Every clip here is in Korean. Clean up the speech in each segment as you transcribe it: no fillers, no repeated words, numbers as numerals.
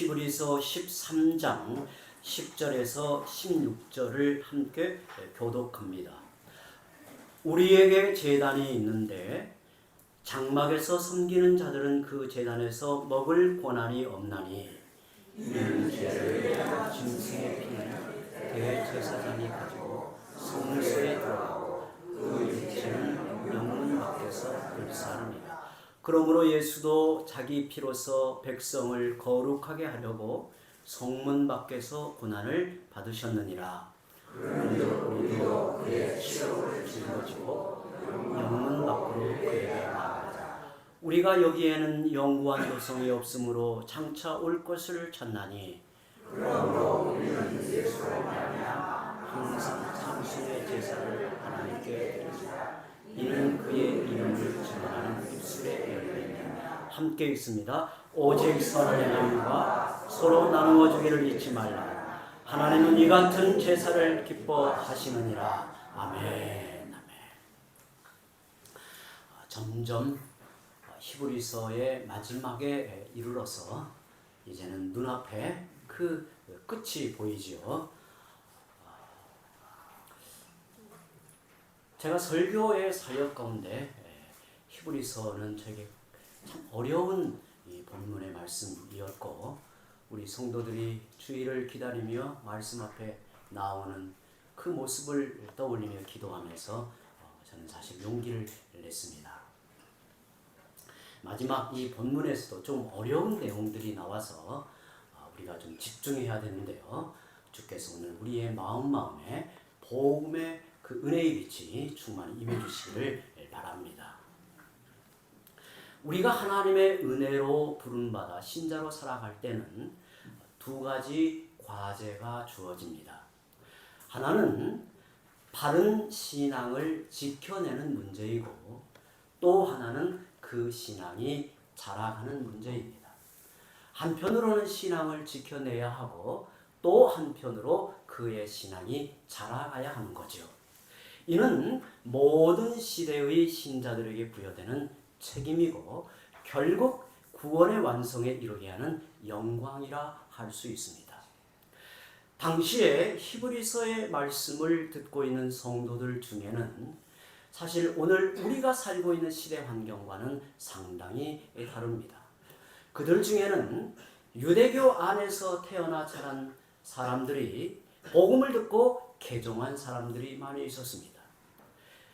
히브리서 13장 10절에서 16절을 함께 교독합니다. 우리에게 제단이 있는데 장막에서 섬기는 자들은 그 제단에서 먹을 권한이 없나니 이는 죄를 위한 짐승의 피는 대제사장이 가지고 성소에 들어가고 그 육체는 영문 밖에서 불사릅니다. 그러므로 예수도 자기 피로서 백성을 거룩하게 하려고 성문 밖에서 고난을 받으셨느니라. 우리도 그의 치욕을 짊어지고 영문 밖으로 그에게 나아가자. 우리가 여기에는 영구한 도성이 없으므로 장차 올 것을 찾나니 그러므로 우리는 예수로 말미암아 항상 참수의 제사를 하나님께 드리자. 이는 그의 이름을 전하는 입술의 열매니라. 함께 읽습니다. 오직 선을 행함과 서로 나누어 주기를 잊지 말라. 하나님은 이 같은 제사를 기뻐하시느니라. 아멘. 아멘. 점점 히브리서의 마지막에 이르러서 이제는 눈앞에 그 끝이 보이지요. 제가 설교의 사역 가운데 히브리서는 저에게 참 어려운 이 본문의 말씀이었고, 우리 성도들이 주일을 기다리며 말씀 앞에 나오는 그 모습을 떠올리며 기도하면서 저는 사실 용기를 냈습니다. 마지막 이 본문에서도 좀 어려운 내용들이 나와서 우리가 좀 집중해야 되는데요. 주께서 오늘 우리의 마음에 복음의 그 은혜의 빛이 충만히 임해 주시기를 바랍니다. 우리가 하나님의 은혜로 부름받아 신자로 살아갈 때는 두 가지 과제가 주어집니다. 하나는 바른 신앙을 지켜내는 문제이고, 또 하나는 그 신앙이 자라가는 문제입니다. 한편으로는 신앙을 지켜내야 하고, 또 한편으로 그의 신앙이 자라가야 하는 거죠. 이는 모든 시대의 신자들에게 부여되는 책임이고, 결국 구원의 완성에 이르게 하는 영광이라 할 수 있습니다. 당시에 히브리서의 말씀을 듣고 있는 성도들 중에는 사실 오늘 우리가 살고 있는 시대 환경과는 상당히 다릅니다. 그들 중에는 유대교 안에서 태어나 자란 사람들이 복음을 듣고 개종한 사람들이 많이 있었습니다.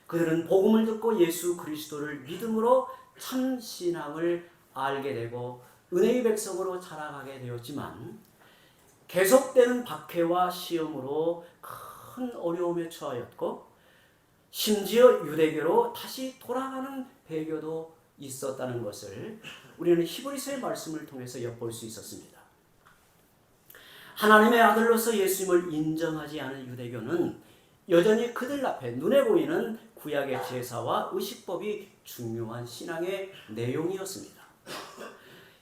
그들은 복음을 듣고 예수 그리스도를 믿음으로 참 신앙을 알게 되고 은혜의 백성으로 자라가게 되었지만, 계속되는 박해와 시험으로 큰 어려움에 처하였고, 심지어 유대교로 다시 돌아가는 배교도 있었다는 것을 우리는 히브리서의 말씀을 통해서 엿볼 수 있었습니다. 하나님의 아들로서 예수님을 인정하지 않은 유대교는 여전히 그들 앞에 눈에 보이는 구약의 제사와 의식법이 중요한 신앙의 내용이었습니다.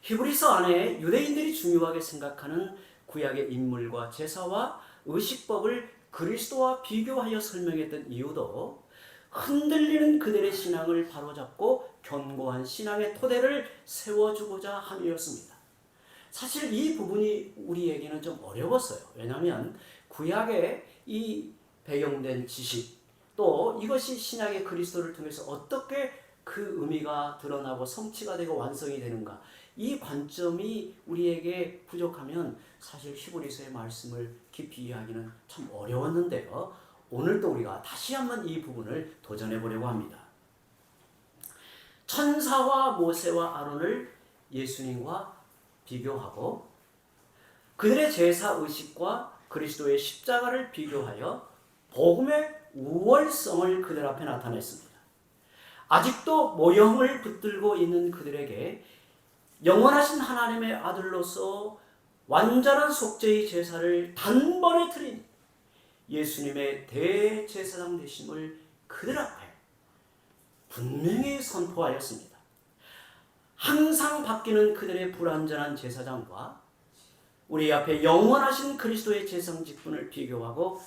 히브리서 안에 유대인들이 중요하게 생각하는 구약의 인물과 제사와 의식법을 그리스도와 비교하여 설명했던 이유도 흔들리는 그들의 신앙을 바로잡고 견고한 신앙의 토대를 세워주고자 함이었습니다. 사실 이 부분이 우리에게는 좀 어려웠어요. 왜냐하면 구약의 이 배경된 지식, 또 이것이 신약의 그리스도를 통해서 어떻게 그 의미가 드러나고 성취가 되고 완성이 되는가, 이 관점이 우리에게 부족하면 사실 히브리서의 말씀을 깊이 이해하기는 참 어려웠는데요. 오늘도 우리가 다시 한번 이 부분을 도전해 보려고 합니다. 천사와 모세와 아론을 예수님과 비교하고, 그들의 제사 의식과 그리스도의 십자가를 비교하여 복음의 우월성을 그들 앞에 나타냈습니다. 아직도 모형을 붙들고 있는 그들에게 영원하신 하나님의 아들로서 완전한 속죄의 제사를 단번에 드린 예수님의 대제사장 되심을 그들 앞에 분명히 선포하였습니다. 항상 바뀌는 그들의 불완전한 제사장과 우리 앞에 영원하신 그리스도의 제사장 직분을 비교하고,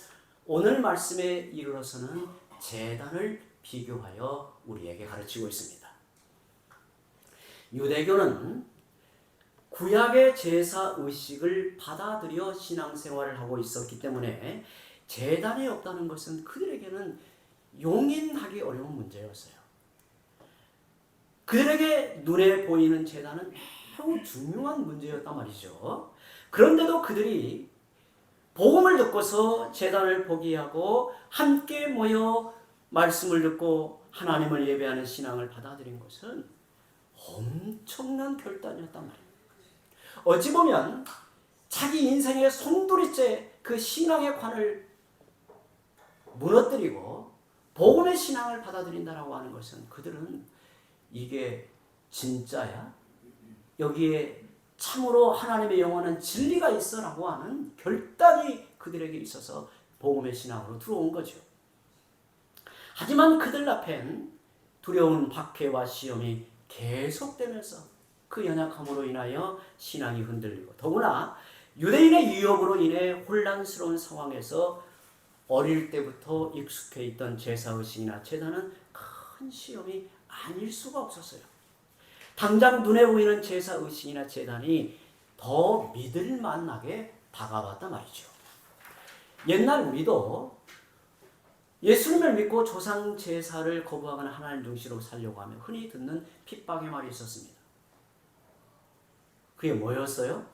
오늘 말씀에 이르러서는 제단을 비교하여 우리에게 가르치고 있습니다. 유대교는 구약의 제사 의식을 받아들여 신앙생활을 하고 있었기 때문에 제단이 없다는 것은 그들에게는 용인하기 어려운 문제였어요. 그들에게 눈에 보이는 제단은 매우 중요한 문제였단 말이죠. 그런데도 그들이 복음을 듣고서 제단을 포기하고 함께 모여 말씀을 듣고 하나님을 예배하는 신앙을 받아들인 것은 엄청난 결단이었단 말이에요. 어찌 보면 자기 인생의 송두리째 그 신앙의 관을 무너뜨리고 복음의 신앙을 받아들인다라고 하는 것은 그들은 이게 진짜야? 여기에 참으로 하나님의 영원한 진리가 있어라고 하는 결단이 그들에게 있어서 복음의 신앙으로 들어온 거죠. 하지만 그들 앞엔 두려운 박해와 시험이 계속되면서 그 연약함으로 인하여 신앙이 흔들리고 더구나 유대인의 유혹으로 인해 혼란스러운 상황에서 어릴 때부터 익숙해 있던 제사의식이나 제단은 큰 시험이 아닐 수가 없었어요. 당장 눈에 보이는 제사의식이나 제단이 더 믿을만하게 다가왔단 말이죠. 옛날 우리도 예수님을 믿고 조상 제사를 거부하거나 하나님 중시로 살려고 하면 흔히 듣는 핍박의 말이 있었습니다. 그게 뭐였어요?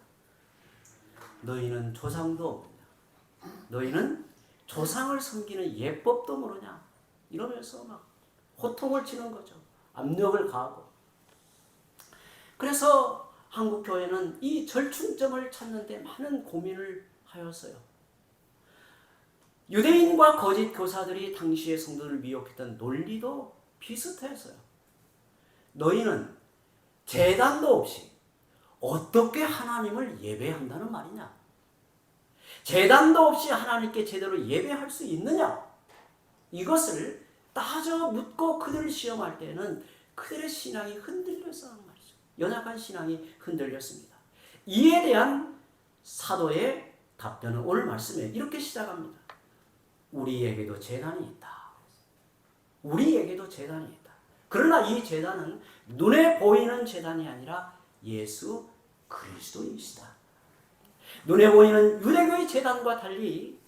너희는 조상도 없냐? 너희는 조상을 섬기는 예법도 모르냐? 이러면서 막 호통을 치는 거죠. 압력을 가하고. 그래서 한국 교회는 이 절충점을 찾는 데 많은 고민을 하였어요. 유대인과 거짓 교사들이 당시의 성도를 미혹했던 논리도 비슷했어요. 너희는 제단도 없이 어떻게 하나님을 예배한다는 말이냐? 제단도 없이 하나님께 제대로 예배할 수 있느냐? 이것을 따져 묻고 그들을 시험할 때는 그들의 신앙이 흔들려서 하는 말이죠. 연약한 신앙이 흔들렸습니다. 이에 대한 사도의 답변은 오늘 말씀에 이렇게 시작합니다. 우리에게도 제단이 있다. 우리에게도 제단이 있다. 그러나 이 제단은 눈에 보이는 제단이 아니라 예수 그리스도이시다. 눈에 보이는 유대교의 제단과 달리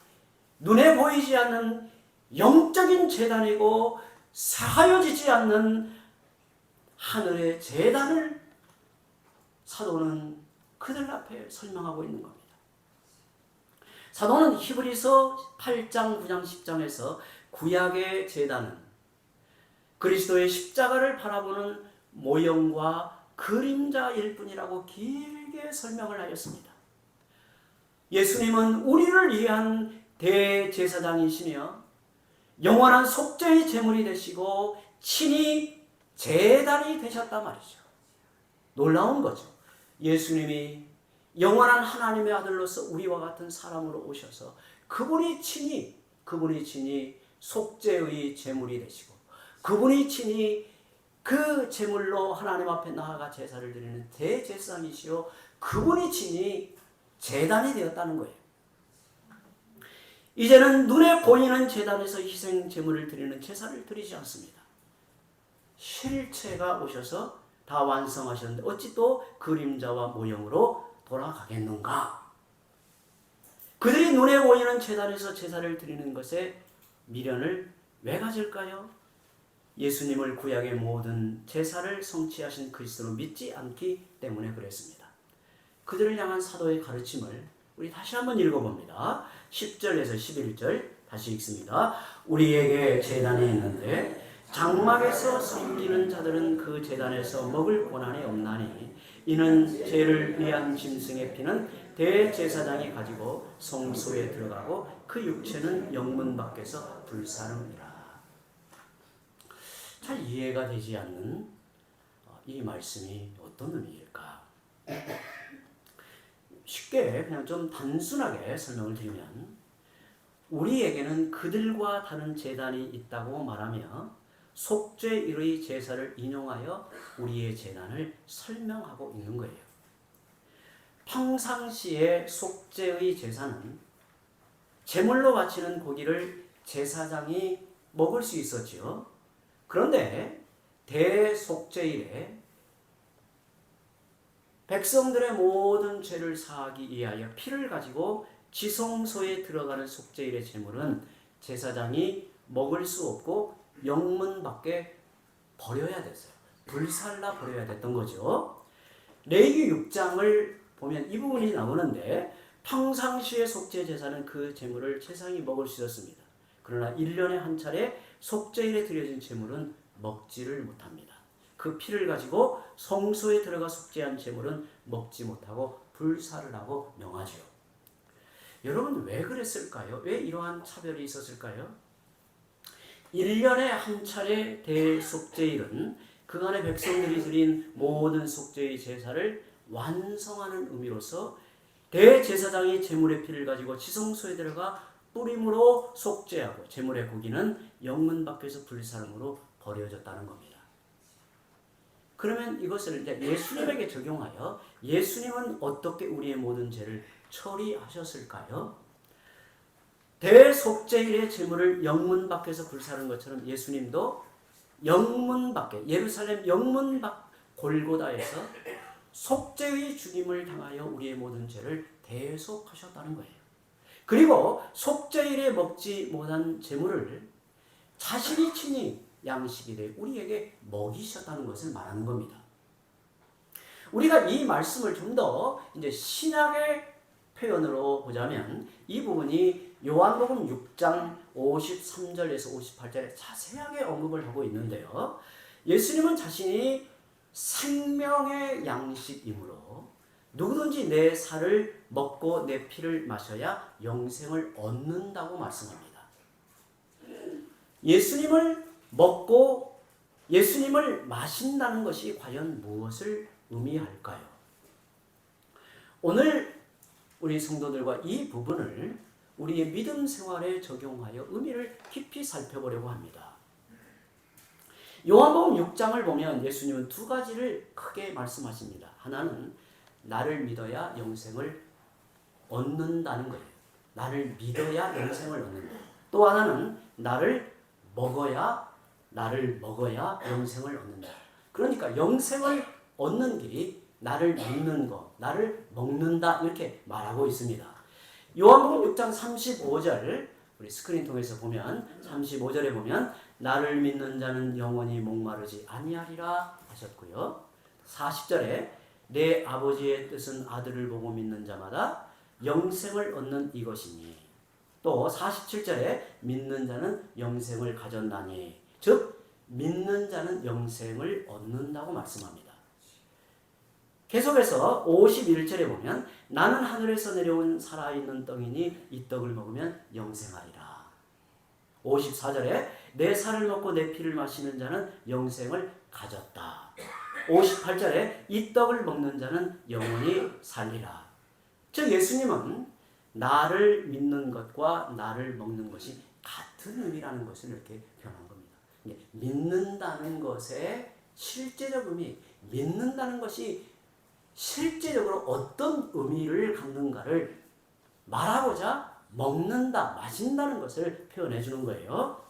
눈에 보이지 않는 영적인 제단이고 사하여지지 않는 하늘의 제단을 사도는 그들 앞에 설명하고 있는 겁니다. 사도는 히브리서 8장, 9장, 10장에서 구약의 제단은 그리스도의 십자가를 바라보는 모형과 그림자일 뿐이라고 길게 설명을 하였습니다. 예수님은 우리를 위한 대제사장이시며 영원한 속죄의 제물이 되시고 친히 제단이 되셨단 말이죠. 놀라운 거죠. 예수님이 영원한 하나님의 아들로서 우리와 같은 사람으로 오셔서 그분이 친히 속죄의 제물이 되시고 그분이 친히 그 제물로 하나님 앞에 나아가 제사를 드리는 대제사장이시요 그분이 친히 제단이 되었다는 거예요. 이제는 눈에 보이는 제단에서 희생 제물을 드리는 제사를 드리지 않습니다. 실체가 오셔서 다 완성하셨는데 어찌 또 그림자와 모형으로 돌아가겠는가? 그들이 눈에 보이는 제단에서 제사를 드리는 것에 미련을 왜 가질까요? 예수님을 구약의 모든 제사를 성취하신 그리스도로 믿지 않기 때문에 그랬습니다. 그들을 향한 사도의 가르침을 우리 다시 한번 읽어봅니다. 10절에서 11절 다시 읽습니다. 우리에게 제단이 있는데 장막에서 섬기는 자들은 그 제단에서 먹을 고난이 없나니 이는 죄를 위한 짐승의 피는 대제사장이 가지고 성소에 들어가고 그 육체는 영문 밖에서 불사릅니다. 잘 이해가 되지 않는 이 말씀이 어떤 의미일까? 쉽게 그냥 좀 단순하게 설명을 드리면 우리에게는 그들과 다른 제단이 있다고 말하며 속죄일의 제사를 인용하여 우리의 제단을 설명하고 있는 거예요. 평상시에 속죄의 제사는 제물로 바치는 고기를 제사장이 먹을 수 있었지요. 그런데 대속죄일에 백성들의 모든 죄를 사하기 위하여 피를 가지고 지성소에 들어가는 속죄일의 제물은 제사장이 먹을 수 없고 영문 밖에 버려야 됐어요. 불살라 버려야 됐던 거죠. 레위기 6장을 보면 이 부분이 나오는데 평상시에 속죄 제사는 그 제물을 제사장이 먹을 수 있었습니다. 그러나 1년에 한 차례 속죄일에 드려진 제물은 먹지를 못합니다. 그 피를 가지고 성소에 들어가 속죄한 제물은 먹지 못하고 불사를 하고 명하죠. 여러분 왜 그랬을까요? 왜 이러한 차별이 있었을까요? 1년에 한 차례 대속죄일은 그간의 백성들이 드린 모든 속죄의 제사를 완성하는 의미로서 대제사장이 제물의 피를 가지고 지성소에 들어가 뿌림으로 속죄하고 제물의 고기는 영문 밖에서 불사름으로 버려졌다는 겁니다. 그러면 이것을 이제 예수님에게 적용하여 예수님은 어떻게 우리의 모든 죄를 처리하셨을까요? 대속죄일의 제물을 영문 밖에서 불사른 것처럼 예수님도 영문 밖에 예루살렘 영문 밖 골고다에서 속죄의 죽임을 당하여 우리의 모든 죄를 대속하셨다는 거예요. 그리고 속죄일에 먹지 못한 제물을 자신이 친히 양식이 되어 우리에게 먹이셨다는 것을 말하는 겁니다. 우리가 이 말씀을 좀 더 이제 신약의 표현으로 보자면 이 부분이 요한복음 6장 53절에서 58절에 자세하게 언급을 하고 있는데요. 예수님은 자신이 생명의 양식이므로 누구든지 내 살을 먹고 내 피를 마셔야 영생을 얻는다고 말씀합니다. 예수님을 먹고 예수님을 마신다는 것이 과연 무엇을 의미할까요? 오늘 우리 성도들과 이 부분을 우리의 믿음 생활에 적용하여 의미를 깊이 살펴보려고 합니다. 요한복음 6장을 보면 예수님은 두 가지를 크게 말씀하십니다. 하나는 나를 믿어야 영생을 얻는다는 거예요. 나를 믿어야 영생을 얻는다. 또 하나는 나를 먹어야 영생을 얻는다. 그러니까 영생을 얻는 길이 나를 믿는 것, 나를 먹는다 이렇게 말하고 있습니다. 요한복음 6장 35절 우리 스크린 통해서 보면 35절에 보면 나를 믿는 자는 영원히 목마르지 아니하리라 하셨고요. 40절에 내 아버지의 뜻은 아들을 보고 믿는 자마다 영생을 얻는 이것이니 또 47절에 믿는 자는 영생을 가졌나니 즉 믿는 자는 영생을 얻는다고 말씀합니다. 계속해서 51절에 보면 나는 하늘에서 내려온 살아있는 떡이니 이 떡을 먹으면 영생하리라. 54절에 내 살을 먹고 내 피를 마시는 자는 영생을 가졌다. 58절에 이 떡을 먹는 자는 영원히 살리라. 즉 예수님은 나를 믿는 것과 나를 먹는 것이 같은 의미라는 것을 이렇게 표현한 겁니다. 믿는다는 것의 실제적 의미, 믿는다는 것이 실제적으로 어떤 의미를 갖는가를 말하고자 먹는다, 마신다는 것을 표현해 주는 거예요.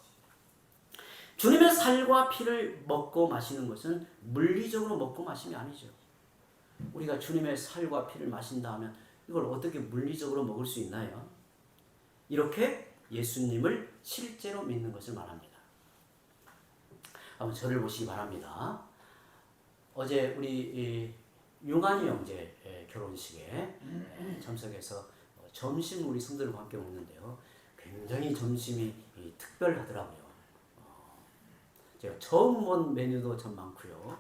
주님의 살과 피를 먹고 마시는 것은 물리적으로 먹고 마심이 아니죠. 우리가 주님의 살과 피를 마신다 하면 이걸 어떻게 물리적으로 먹을 수 있나요? 이렇게 예수님을 실제로 믿는 것을 말합니다. 한번 저를 보시기 바랍니다. 어제 우리 융한이 형제 결혼식에 참석해서 점심 우리 성도들과 함께 먹는데요. 굉장히 점심이 특별하더라고요. 제가 처음 본 메뉴도 참 많고요.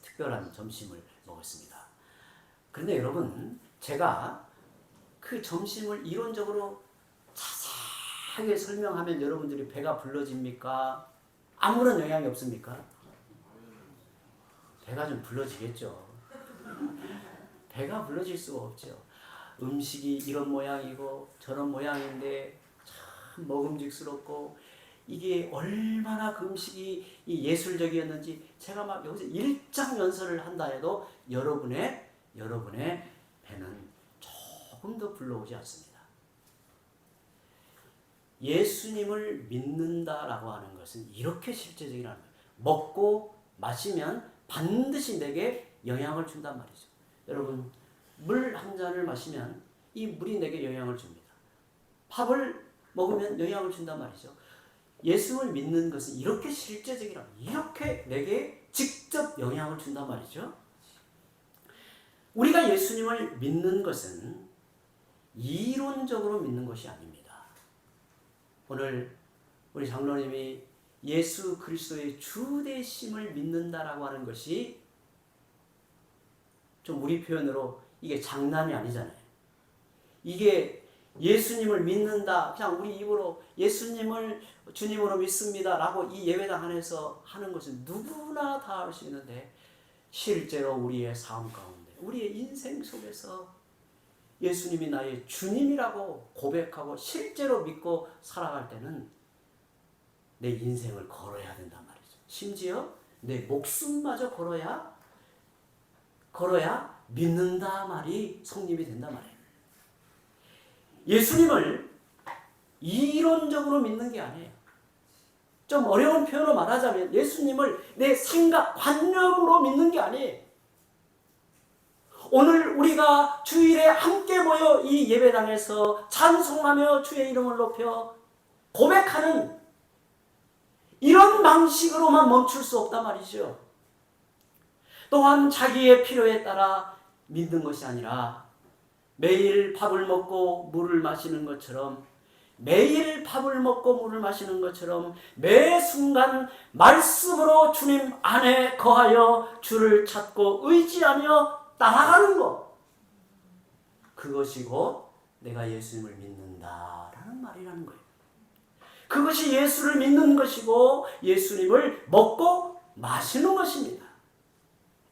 특별한 점심을 먹었습니다. 그런데 여러분 제가 그 점심을 이론적으로 자세하게 설명하면 여러분들이 배가 불러집니까? 아무런 영향이 없습니까? 배가 좀 불러지겠죠. 배가 불러질 수가 없죠. 음식이 이런 모양이고 저런 모양인데 참 먹음직스럽고 이게 얼마나 그 음식이 예술적이었는지 제가 막 여기서 일장연설을 한다 해도 여러분의 배는 조금 더 불러오지 않습니다. 예수님을 믿는다라고 하는 것은 이렇게 실제적이라는 거예요. 먹고 마시면 반드시 내게 영향을 준단 말이죠. 여러분, 물 한 잔을 마시면 이 물이 내게 영향을 줍니다. 밥을 먹으면 영향을 준단 말이죠. 예수를 믿는 것은 이렇게 실제적이라, 이렇게 내게 직접 영향을 준단 말이죠. 우리가 예수님을 믿는 것은 이론적으로 믿는 것이 아닙니다. 오늘 우리 장로님이 예수 그리스도의 주 되심을 믿는다라고 하는 것이 좀 우리 표현으로 이게 장난이 아니잖아요. 이게 예수님을 믿는다, 그냥 우리 입으로 예수님을 주님으로 믿습니다 라고 이 예배당 안에서 하는 것은 누구나 다 할 수 있는데, 실제로 우리의 삶 가운데, 우리의 인생 속에서 예수님이 나의 주님이라고 고백하고 실제로 믿고 살아갈 때는 내 인생을 걸어야 된단 말이죠. 심지어 내 목숨마저 걸어야 믿는다 말이 성립이 된단 말이에요. 예수님을 이론적으로 믿는 게 아니에요. 좀 어려운 표현으로 말하자면 예수님을 내 생각, 관념으로 믿는 게 아니에요. 오늘 우리가 주일에 함께 모여 이 예배당에서 찬송하며 주의 이름을 높여 고백하는 이런 방식으로만 멈출 수 없단 말이죠. 또한 자기의 필요에 따라 믿는 것이 아니라 매일 밥을 먹고 물을 마시는 것처럼, 매일 밥을 먹고 물을 마시는 것처럼 매 순간 말씀으로 주님 안에 거하여 주를 찾고 의지하며 따라가는 것, 그것이 곧 내가 예수님을 믿는다라는 말이라는 거예요. 그것이 예수를 믿는 것이고 예수님을 먹고 마시는 것입니다.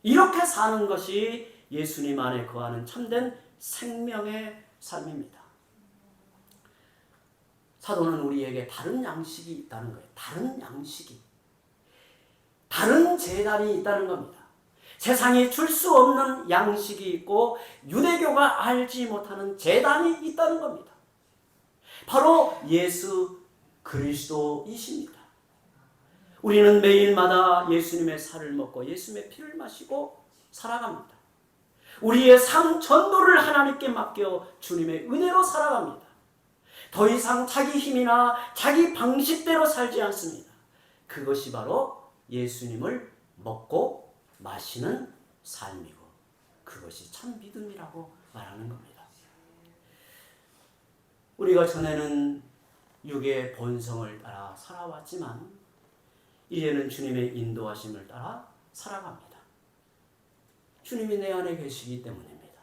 이렇게 사는 것이 예수님 안에 거하는 참된 생명의 삶입니다. 사도는 우리에게 다른 양식이 있다는 거예요. 다른 양식이, 다른 제단이 있다는 겁니다. 세상이 줄 수 없는 양식이 있고 유대교가 알지 못하는 제단이 있다는 겁니다. 바로 예수 그리스도이십니다. 우리는 매일마다 예수님의 살을 먹고 예수님의 피를 마시고 살아갑니다. 우리의 삶 전도를 하나님께 맡겨 주님의 은혜로 살아갑니다. 더 이상 자기 힘이나 자기 방식대로 살지 않습니다. 그것이 바로 예수님을 먹고 마시는 삶이고 그것이 참 믿음이라고 말하는 겁니다. 우리가 전에는 육의 본성을 따라 살아왔지만 이제는 주님의 인도하심을 따라 살아갑니다. 주님이 내 안에 계시기 때문입니다.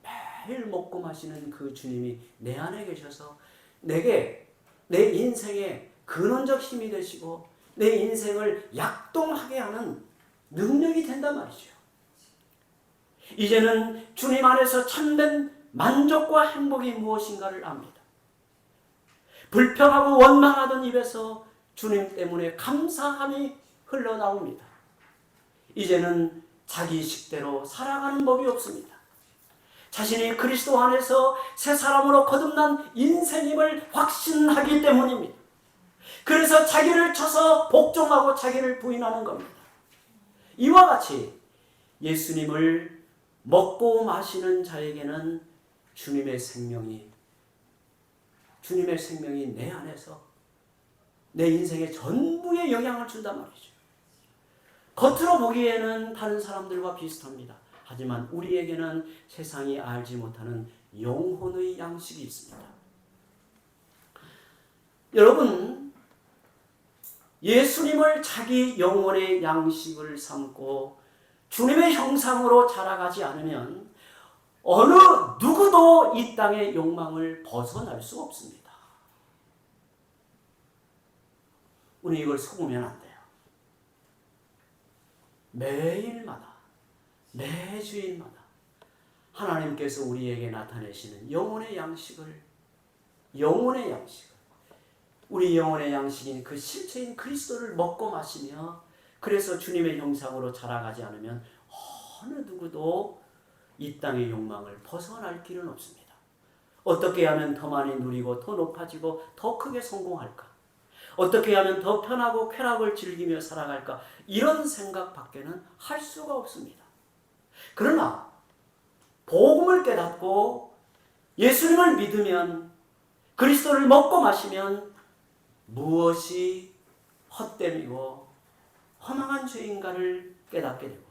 매일 먹고 마시는 그 주님이 내 안에 계셔서 내게 내 인생의 근원적 힘이 되시고 내 인생을 약동하게 하는 능력이 된단 말이죠. 이제는 주님 안에서 참된 만족과 행복이 무엇인가를 압니다. 불평하고 원망하던 입에서 주님 때문에 감사함이 흘러나옵니다. 이제는 자기 식대로 살아가는 법이 없습니다. 자신이 그리스도 안에서 새 사람으로 거듭난 인생임을 확신하기 때문입니다. 그래서 자기를 쳐서 복종하고 자기를 부인하는 겁니다. 이와 같이 예수님을 먹고 마시는 자에게는 주님의 생명이 내 안에서 내 인생의 전부에 영향을 준단 말이죠. 겉으로 보기에는 다른 사람들과 비슷합니다. 하지만 우리에게는 세상이 알지 못하는 영혼의 양식이 있습니다. 여러분, 예수님을 자기 영혼의 양식을 삼고 주님의 형상으로 자라가지 않으면 어느 누구도 이 땅의 욕망을 벗어날 수 없습니다. 우리 이걸 속으면 안 돼요. 매일마다, 매주일마다 하나님께서 우리에게 나타내시는 영혼의 양식을, 우리 영혼의 양식인 그 실체인 그리스도를 먹고 마시며, 그래서 주님의 형상으로 자라가지 않으면 어느 누구도 이 땅의 욕망을 벗어날 길은 없습니다. 어떻게 하면 더 많이 누리고 더 높아지고 더 크게 성공할까? 어떻게 하면 더 편하고 쾌락을 즐기며 살아갈까? 이런 생각밖에는 할 수가 없습니다. 그러나 복음을 깨닫고 예수님을 믿으면, 그리스도를 먹고 마시면 무엇이 헛됨이고 허망한 죄인가를 깨닫게 되고,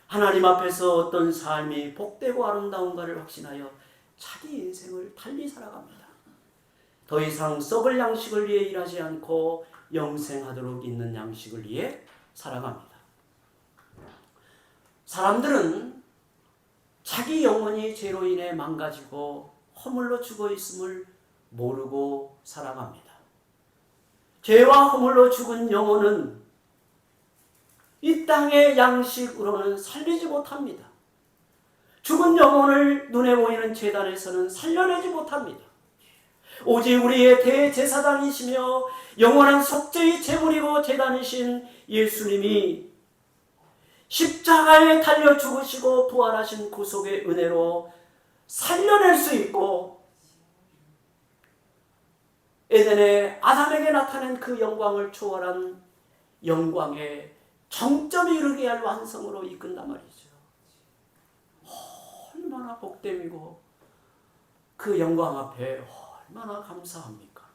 하나님 앞에서 어떤 삶이 복되고 아름다운가를 확신하여 자기 인생을 달리 살아갑니다. 더 이상 썩을 양식을 위해 일하지 않고 영생하도록 있는 양식을 위해 살아갑니다. 사람들은 자기 영혼이 죄로 인해 망가지고 허물로 죽어 있음을 모르고 살아갑니다. 죄와 허물로 죽은 영혼은 이 땅의 양식으로는 살리지 못합니다. 죽은 영혼을 눈에 보이는 제단에서는 살려내지 못합니다. 오직 우리의 대제사장이시며 영원한 속죄의 제물이고 제단이신 예수님이 십자가에 달려 죽으시고 부활하신 구속의 은혜로 살려낼 수 있고, 에덴의 아담에게 나타낸 그 영광을 초월한 영광의 정점에 이르게 할 완성으로 이끈단 말이죠. 얼마나 복됨이고 그 영광 앞에 얼마나 감사합니까?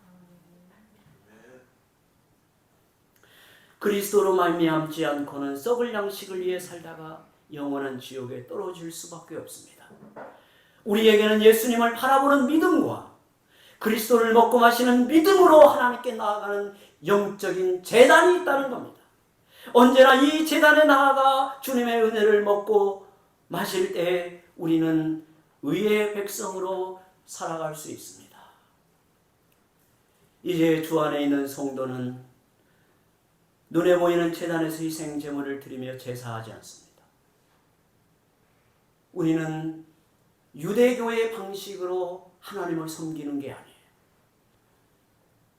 그리스도로 말미암지 않고는 썩을 양식을 위해 살다가 영원한 지옥에 떨어질 수밖에 없습니다. 우리에게는 예수님을 바라보는 믿음과 그리스도를 먹고 마시는 믿음으로 하나님께 나아가는 영적인 제단이 있다는 겁니다. 언제나 이 제단에 나아가 주님의 은혜를 먹고 마실 때 우리는 의의 백성으로 살아갈 수 있습니다. 이제 주 안에 있는 성도는 눈에 보이는 제단에서 희생 제물을 드리며 제사하지 않습니다. 우리는 유대교의 방식으로 하나님을 섬기는 게 아니에요.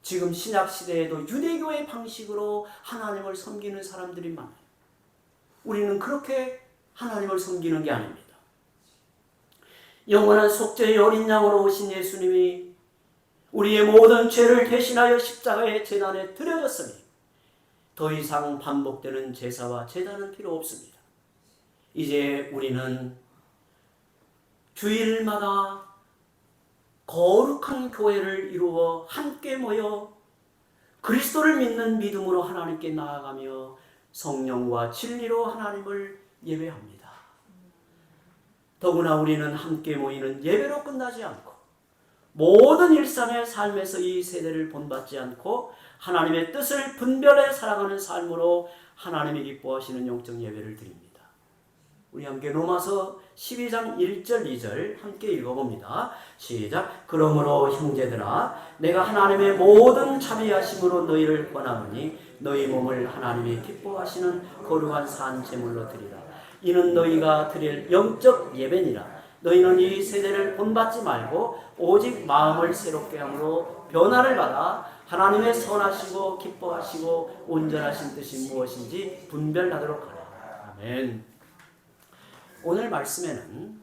지금 신약 시대에도 유대교의 방식으로 하나님을 섬기는 사람들이 많아요. 우리는 그렇게 하나님을 섬기는 게 아닙니다. 영원한 속죄의 어린 양으로 오신 예수님이 우리의 모든 죄를 대신하여 십자가의 제단에 드려졌으니 더 이상 반복되는 제사와 제단은 필요 없습니다. 이제 우리는 주일마다 거룩한 교회를 이루어 함께 모여 그리스도를 믿는 믿음으로 하나님께 나아가며 성령과 진리로 하나님을 예배합니다. 더구나 우리는 함께 모이는 예배로 끝나지 않고 모든 일상의 삶에서 이 세대를 본받지 않고 하나님의 뜻을 분별해 살아가는 삶으로 하나님이 기뻐하시는 영적 예배를 드립니다. 우리 함께 로마서 12장 1절 2절 함께 읽어봅니다. 시작. 그러므로 형제들아 내가 하나님의 모든 자비하심으로 너희를 권하노니 너희 몸을 하나님이 기뻐하시는 거룩한 산 제물로 드리라. 이는 너희가 드릴 영적 예배니라. 너희는 이 세대를 본받지 말고 오직 마음을 새롭게 함으로 변화를 받아 하나님의 선하시고 기뻐하시고 온전하신 뜻이 무엇인지 분별하도록 하라. 아멘. 오늘 말씀에는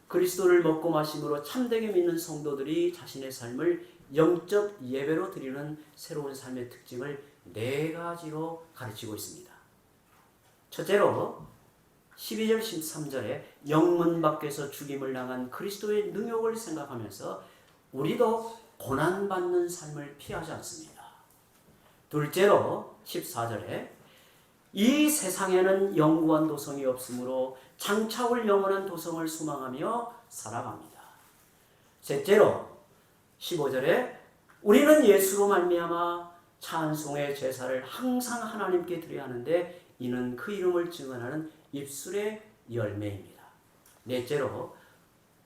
그리스도를 먹고 마심으로 참되게 믿는 성도들이 자신의 삶을 영적 예배로 드리는 새로운 삶의 특징을 4가지로 가르치고 있습니다. 첫째로 12절 13절에 영문 밖에서 죽임을 당한 그리스도의 능욕을 생각하면서 우리도 고난받는 삶을 피하지 않습니다. 둘째로 14절에 이 세상에는 영구한 도성이 없으므로 장차올 영원한 도성을 소망하며 살아갑니다. 셋째로 15절에 우리는 예수로 말미암아 찬송의 제사를 항상 하나님께 드려야 하는데 이는 그 이름을 증언하는 입술의 열매입니다. 넷째로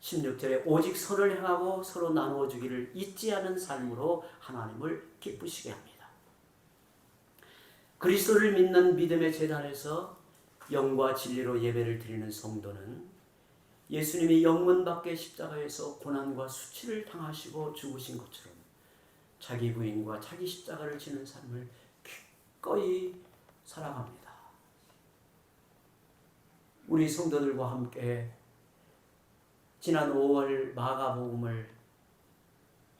16절에 오직 선을 행하고 서로 나누어 주기를 잊지 않은 삶으로 하나님을 기쁘시게 합니다. 그리스도를 믿는 믿음의 제단에서 영과 진리로 예배를 드리는 성도는 예수님이 영문 밖의 십자가에서 고난과 수치를 당하시고 죽으신 것처럼 자기 부인과 자기 십자가를 지는 삶을 기꺼이 살아갑니다. 우리 성도들과 함께 지난 5월 마가복음을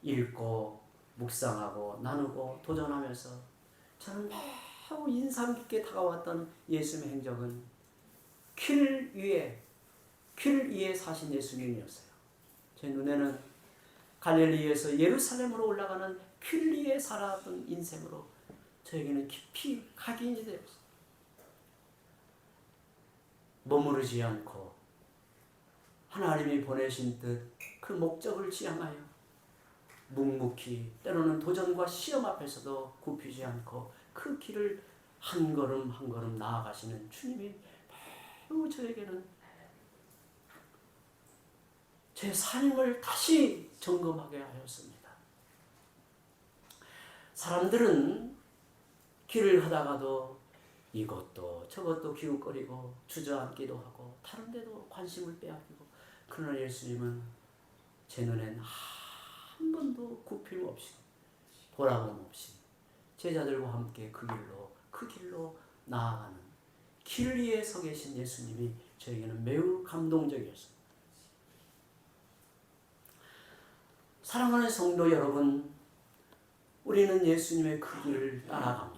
읽고 묵상하고 나누고 도전하면서 저는 매우 인상 깊게 다가왔던 예수님의 행적은 길 위에 길 위에 사신 예수님이었어요. 제 눈에는 갈릴리에서 예루살렘으로 올라가는 길 위에 살았던 인생으로 저에게는 깊이 각인이 되었어요. 머무르지 않고 하나님이 보내신 뜻, 그 목적을 지향하여 묵묵히 때로는 도전과 시험 앞에서도 굽히지 않고 그 길을 한 걸음 한 걸음 나아가시는 주님이 매우 저에게는 제 삶을 다시 점검하게 하였습니다. 사람들은 길을 하다가도 이것도 저것도 기웃거리고 주저앉기도 하고 다른 데도 관심을 빼앗기고, 그러나 예수님은 제 눈엔 한 번도 굽힘 없이 보라봄 없이 제자들과 함께 그 길로 나아가는 길 위에 서 계신 예수님이 저에게는 매우 감동적이었습니다. 사랑하는 성도 여러분, 우리는 예수님의 그 길을 따라갑니다.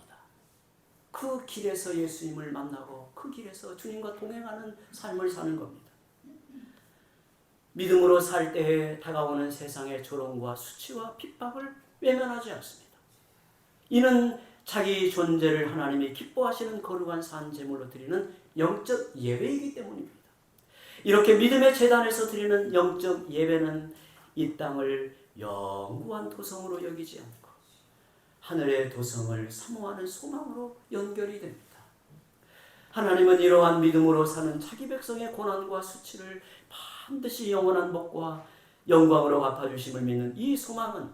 그 길에서 예수님을 만나고 그 길에서 주님과 동행하는 삶을 사는 겁니다. 믿음으로 살 때에 다가오는 세상의 조롱과 수치와 핍박을 외면하지 않습니다. 이는 자기 존재를 하나님이 기뻐하시는 거룩한 산 제물로 드리는 영적 예배이기 때문입니다. 이렇게 믿음의 제단에서 드리는 영적 예배는 이 땅을 영구한 도성으로 여기지 않고 하늘의 도성을 사모하는 소망으로 연결이 됩니다. 하나님은 이러한 믿음으로 사는 자기 백성의 고난과 수치를 반드시 영원한 복과 영광으로 갚아주심을 믿는 이 소망은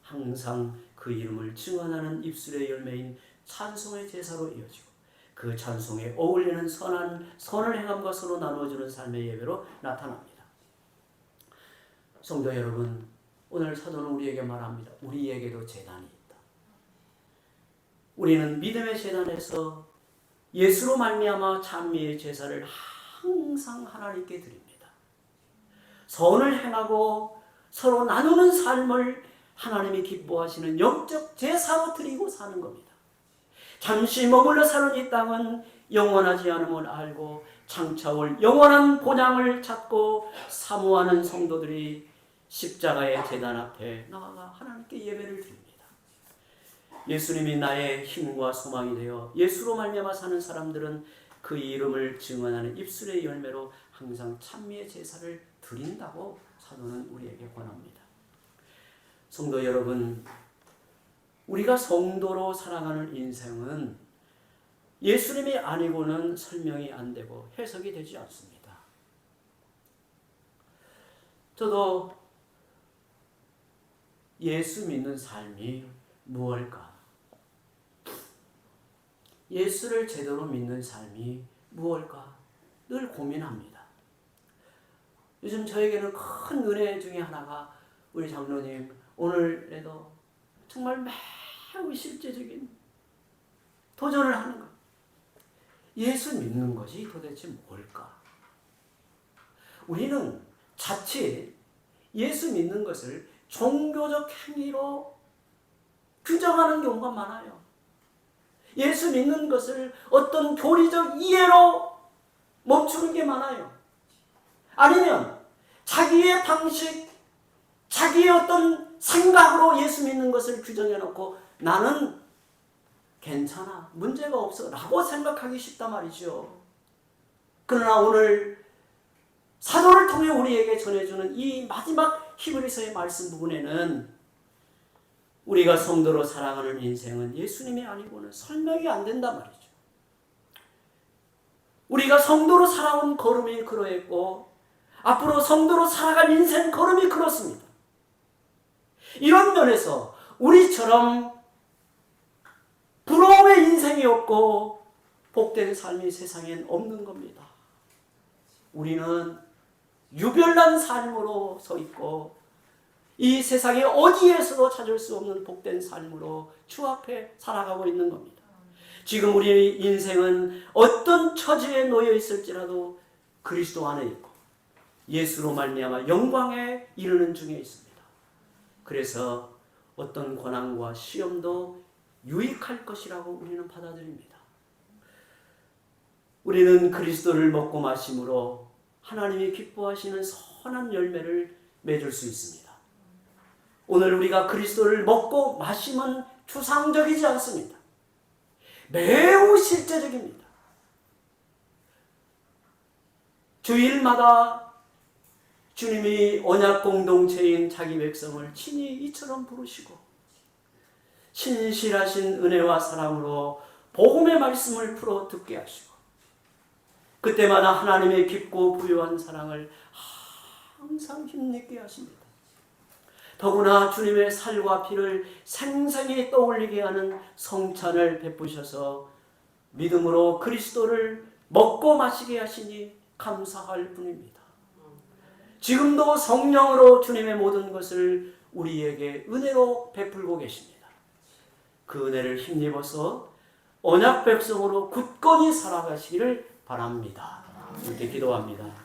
항상 그 이름을 증언하는 입술의 열매인 찬송의 제사로 이어지고 그 찬송에 어울리는 선을 행함과 서로 나누어주는 삶의 예배로 나타납니다. 성도 여러분, 오늘 사도는 우리에게 말합니다. 우리에게도 제단이 있다. 우리는 믿음의 제단에서 예수로 말미암아 찬미의 제사를 항상 하나님께 드립니다. 선을 행하고 서로 나누는 삶을 하나님이 기뻐하시는 영적 제사로 드리고 사는 겁니다. 잠시 머물러 사는 이 땅은 영원하지 않음을 알고 장차올 영원한 본향을 찾고 사모하는 성도들이 십자가의 제단 앞에 나아가 하나님께 예배를 드립니다. 예수님이 나의 힘과 소망이 되어 예수로 말미암아 사는 사람들은 그 이름을 증언하는 입술의 열매로 항상 찬미의 제사를 드린다고 사도는 우리에게 권합니다. 성도 여러분, 우리가 성도로 살아가는 인생은 예수님이 아니고는 설명이 안 되고 해석이 되지 않습니다. 저도 예수 믿는 삶이 무엇일까? 예수를 제대로 믿는 삶이 무엇일까? 늘 고민합니다. 요즘 저에게는 큰 은혜 중에 하나가 우리 장로님 오늘에도 정말 매우 실제적인 도전을 하는 것. 예수 믿는 것이 도대체 뭘까? 우리는 자칫 예수 믿는 것을 종교적 행위로 규정하는 경우가 많아요. 예수 믿는 것을 어떤 교리적 이해로 멈추는 게 많아요. 아니면 자기의 방식, 자기의 어떤 생각으로 예수 믿는 것을 규정해 놓고 나는 괜찮아, 문제가 없어 라고 생각하기 쉽단 말이죠. 그러나 오늘 사도를 통해 우리에게 전해주는 이 마지막 히브리서의 말씀 부분에는 우리가 성도로 살아가는 인생은 예수님이 아니고는 설명이 안 된단 말이죠. 우리가 성도로 살아온 걸음이 그러했고 앞으로 성도로 살아갈 인생 걸음이 그렇습니다. 이런 면에서 우리처럼 부러움의 인생이 없고 복된 삶이 세상엔 없는 겁니다. 우리는 유별난 삶으로 서 있고 이 세상에 어디에서도 찾을 수 없는 복된 삶으로 주 앞에 살아가고 있는 겁니다. 지금 우리의 인생은 어떤 처지에 놓여 있을지라도 그리스도 안에 있고 예수로 말미암아 영광에 이르는 중에 있습니다. 그래서 어떤 고난과 시험도 유익할 것이라고 우리는 받아들입니다. 우리는 그리스도를 먹고 마심으로 하나님이 기뻐하시는 선한 열매를 맺을 수 있습니다. 오늘 우리가 그리스도를 먹고 마시면 추상적이지 않습니다. 매우 실제적입니다. 주일마다 주님이 언약 공동체인 자기 백성을 친히 이처럼 부르시고 신실하신 은혜와 사랑으로 복음의 말씀을 풀어 듣게 하시고 그때마다 하나님의 깊고 부유한 사랑을 항상 힘내게 하십니다. 더구나 주님의 살과 피를 생생히 떠올리게 하는 성찬을 베푸셔서 믿음으로 그리스도를 먹고 마시게 하시니 감사할 뿐입니다. 지금도 성령으로 주님의 모든 것을 우리에게 은혜로 베풀고 계십니다. 그 은혜를 힘입어서 언약 백성으로 굳건히 살아가시기를 바랍니다. 이렇게 기도합니다.